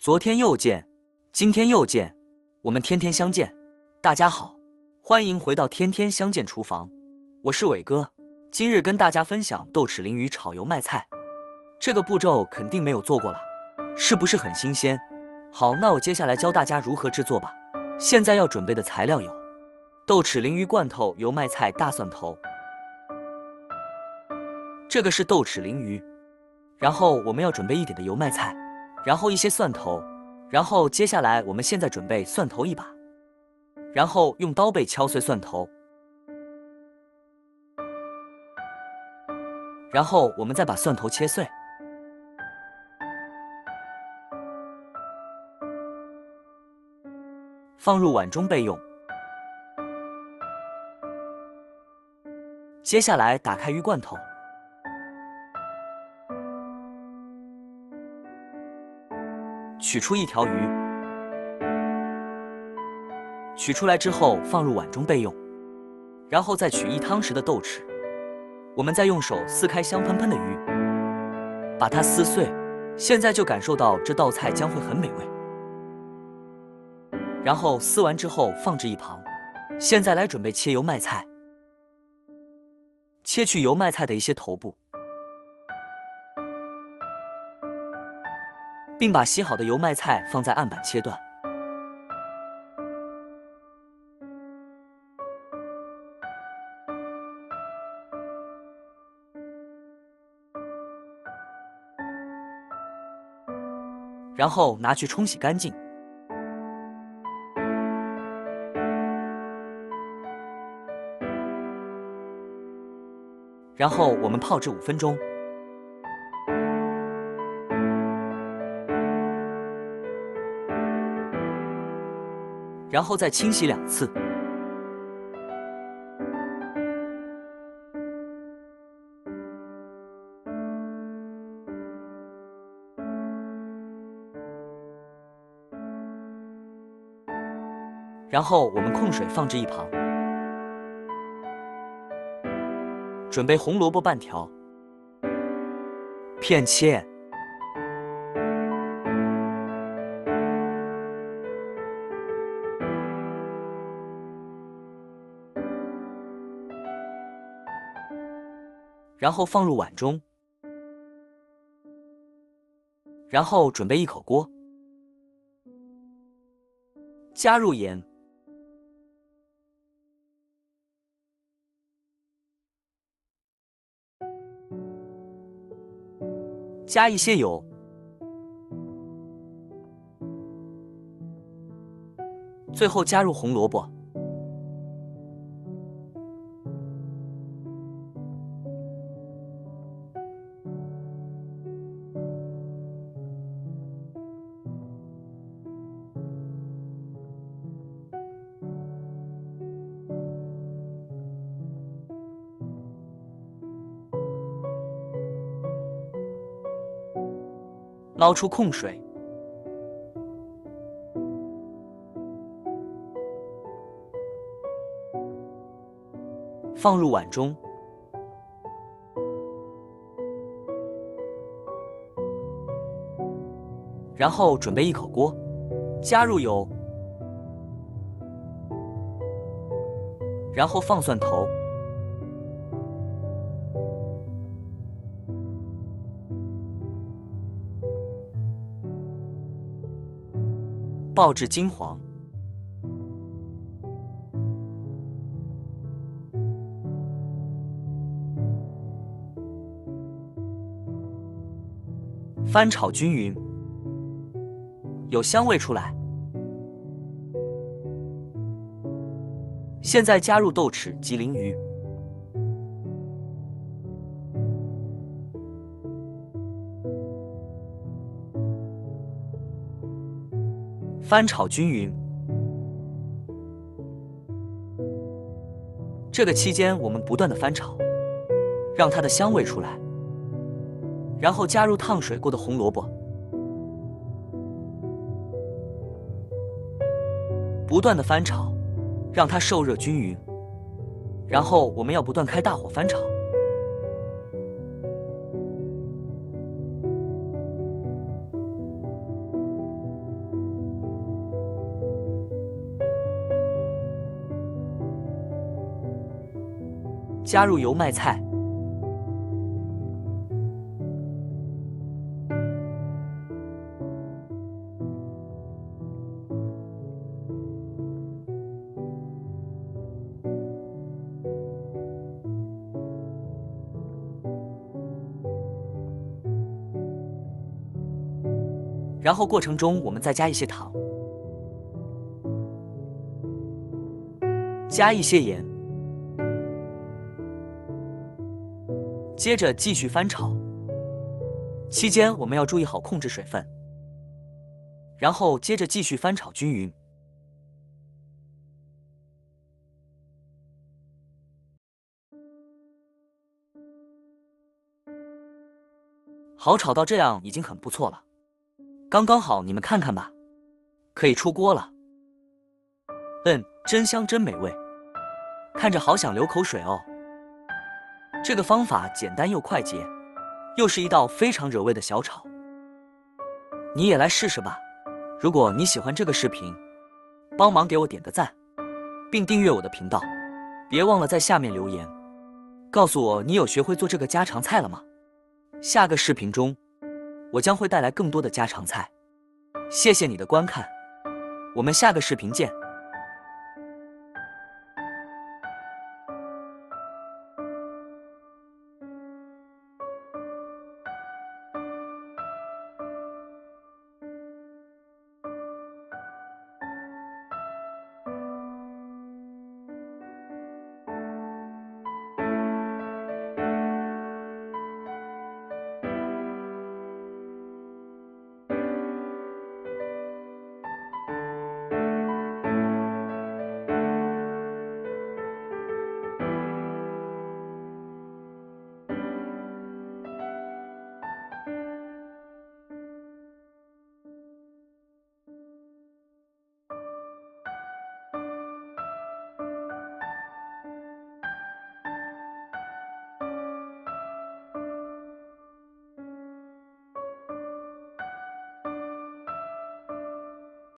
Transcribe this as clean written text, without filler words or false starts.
昨天又见，今天又见，我们天天相见。大家好，欢迎回到天天相见厨房，我是伟哥。今日跟大家分享豆豉鲮鱼炒油麦菜，这个步骤肯定没有做过了，是不是很新鲜？好，那我接下来教大家如何制作吧。现在要准备的材料有豆豉鲮鱼罐头、油麦菜、大蒜头。这个是豆豉鲮鱼，然后我们要准备一点的油麦菜，然后一些蒜头，然后接下来我们现在准备蒜头一把，然后用刀背敲碎蒜头，然后我们再把蒜头切碎，放入碗中备用。接下来打开鱼罐头，取出一条鱼，取出来之后放入碗中备用，然后再取1汤匙的豆豉，我们再用手撕开香喷喷的鱼，把它撕碎，现在就感受到这道菜将会很美味。然后撕完之后放置一旁，现在来准备切油麦菜，切去油麦菜的一些头部，并把洗好的油麦菜放在案板切断。然后拿去冲洗干净。然后我们泡制5分钟。然后再清洗2次。然后我们控水放置一旁。准备红萝卜半条，片切。然后放入碗中，然后准备1口锅，加入盐，加一些油，最后加入红萝卜，捞出控水，放入碗中，然后准备1口锅，加入油，然后放蒜头，爆至金黄，翻炒均匀，有香味出来。现在加入豆豉及鲮鱼，翻炒均匀。这个期间我们不断的翻炒，让它的香味出来，然后加入烫水过的红萝卜，不断的翻炒，让它受热均匀，然后我们要不断开大火翻炒。加入油麦菜，然后过程中我们再加一些糖，加一些盐，接着继续翻炒。期间我们要注意好控制水分，然后接着继续翻炒均匀。好，炒到这样已经很不错了，刚刚好，你们看看吧，可以出锅了。真香真美味，看着好想流口水哦。这个方法简单又快捷，又是一道非常惹味的小炒，你也来试试吧。如果你喜欢这个视频，帮忙给我点个赞，并订阅我的频道，别忘了在下面留言，告诉我你有学会做这个家常菜了吗？下个视频中，我将会带来更多的家常菜。谢谢你的观看，我们下个视频见。